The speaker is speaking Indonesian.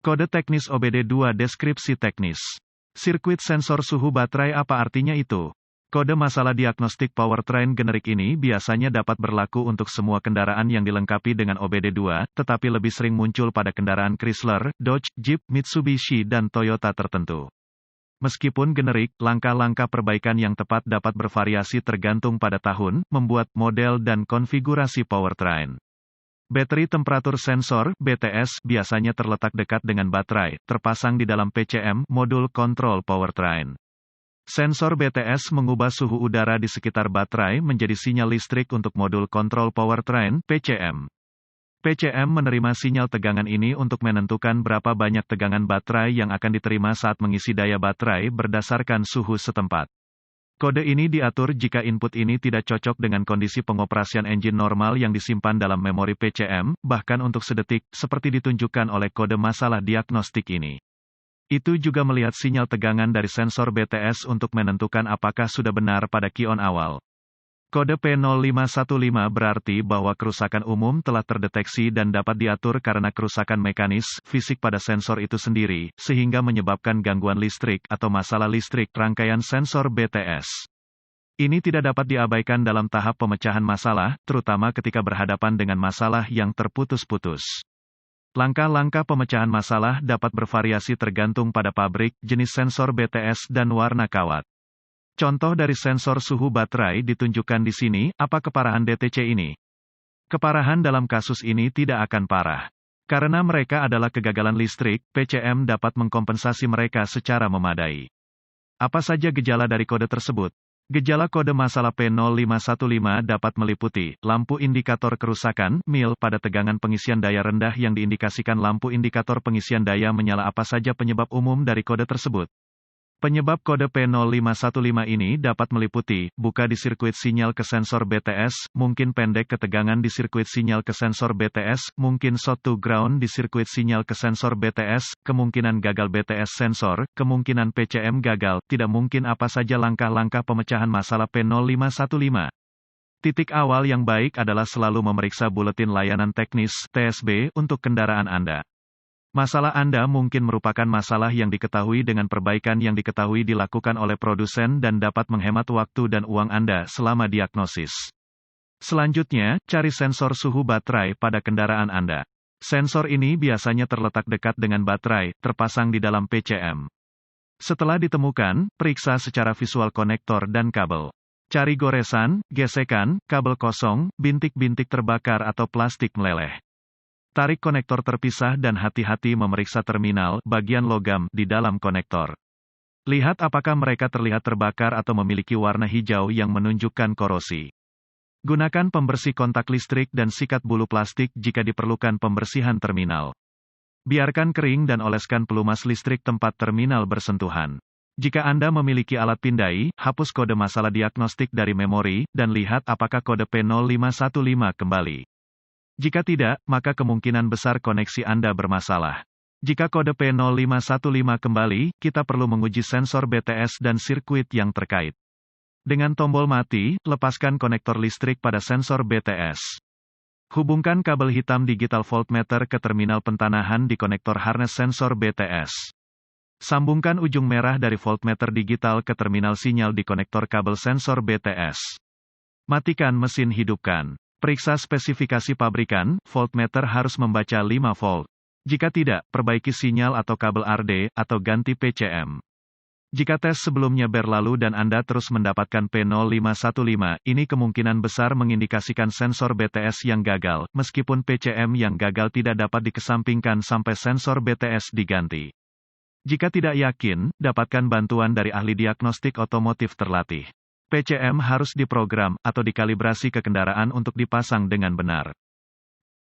Kode teknis OBD2 deskripsi teknis. Sirkuit sensor suhu baterai apa artinya itu? Kode masalah diagnostik powertrain generik ini biasanya dapat berlaku untuk semua kendaraan yang dilengkapi dengan OBD2, tetapi lebih sering muncul pada kendaraan Chrysler, Dodge, Jeep, Mitsubishi dan Toyota tertentu. Meskipun generik, langkah-langkah perbaikan yang tepat dapat bervariasi tergantung pada tahun, membuat, model dan konfigurasi powertrain. Battery Temperature Sensor (BTS) biasanya terletak dekat dengan baterai, terpasang di dalam PCM, modul kontrol powertrain. Sensor BTS mengubah suhu udara di sekitar baterai menjadi sinyal listrik untuk modul kontrol powertrain (PCM). PCM menerima sinyal tegangan ini untuk menentukan berapa banyak tegangan baterai yang akan diterima saat mengisi daya baterai berdasarkan suhu setempat. Kode ini diatur jika input ini tidak cocok dengan kondisi pengoperasian engine normal yang disimpan dalam memori PCM, bahkan untuk sedetik, seperti ditunjukkan oleh kode masalah diagnostik ini. Itu juga melihat sinyal tegangan dari sensor BTS untuk menentukan apakah sudah benar pada kion awal. Kode P0515 berarti bahwa kerusakan umum telah terdeteksi dan dapat diatur karena kerusakan mekanis, fisik pada sensor itu sendiri, sehingga menyebabkan gangguan listrik atau masalah listrik rangkaian sensor BTS. Ini tidak dapat diabaikan dalam tahap pemecahan masalah, terutama ketika berhadapan dengan masalah yang terputus-putus. Langkah-langkah pemecahan masalah dapat bervariasi tergantung pada pabrik, jenis sensor BTS dan warna kawat. Contoh dari sensor suhu baterai ditunjukkan di sini. Apa keparahan DTC ini? Keparahan dalam kasus ini tidak akan parah. Karena mereka adalah kegagalan listrik, PCM dapat mengkompensasi mereka secara memadai. Apa saja gejala dari kode tersebut? Gejala kode masalah P0515 dapat meliputi lampu indikator kerusakan, MIL, pada tegangan pengisian daya rendah yang diindikasikan lampu indikator pengisian daya menyala. Apa saja penyebab umum dari kode tersebut? Penyebab kode P0515 ini dapat meliputi, buka di sirkuit sinyal ke sensor BTS, mungkin pendek ketegangan di sirkuit sinyal ke sensor BTS, mungkin short to ground di sirkuit sinyal ke sensor BTS, kemungkinan gagal BTS sensor, kemungkinan PCM gagal, tidak mungkin. Apa saja langkah-langkah pemecahan masalah P0515? Titik awal yang baik adalah selalu memeriksa buletin layanan teknis, TSB, untuk kendaraan Anda. Masalah Anda mungkin merupakan masalah yang diketahui dengan perbaikan yang diketahui dilakukan oleh produsen dan dapat menghemat waktu dan uang Anda selama diagnosis. Selanjutnya, cari sensor suhu baterai pada kendaraan Anda. Sensor ini biasanya terletak dekat dengan baterai, terpasang di dalam PCM. Setelah ditemukan, periksa secara visual konektor dan kabel. Cari goresan, gesekan, kabel kosong, bintik-bintik terbakar atau plastik meleleh. Tarik konektor terpisah dan hati-hati memeriksa terminal, bagian logam, di dalam konektor. Lihat apakah mereka terlihat terbakar atau memiliki warna hijau yang menunjukkan korosi. Gunakan pembersih kontak listrik dan sikat bulu plastik jika diperlukan pembersihan terminal. Biarkan kering dan oleskan pelumas listrik tempat terminal bersentuhan. Jika Anda memiliki alat pindai, hapus kode masalah diagnostik dari memori, dan lihat apakah kode P0515 kembali. Jika tidak, maka kemungkinan besar koneksi Anda bermasalah. Jika kode P0515 kembali, kita perlu menguji sensor BTS dan sirkuit yang terkait. Dengan tombol mati, lepaskan konektor listrik pada sensor BTS. Hubungkan kabel hitam digital voltmeter ke terminal pentanahan di konektor harness sensor BTS. Sambungkan ujung merah dari voltmeter digital ke terminal sinyal di konektor kabel sensor BTS. Matikan mesin, hidupkan. Periksa spesifikasi pabrikan, voltmeter harus membaca 5 volt. Jika tidak, perbaiki sinyal atau kabel RD, atau ganti PCM. Jika tes sebelumnya berlalu dan Anda terus mendapatkan P0515, ini kemungkinan besar mengindikasikan sensor BTS yang gagal, meskipun PCM yang gagal tidak dapat dikesampingkan sampai sensor BTS diganti. Jika tidak yakin, dapatkan bantuan dari ahli diagnostik otomotif terlatih. PCM harus diprogram atau dikalibrasi ke kendaraan untuk dipasang dengan benar.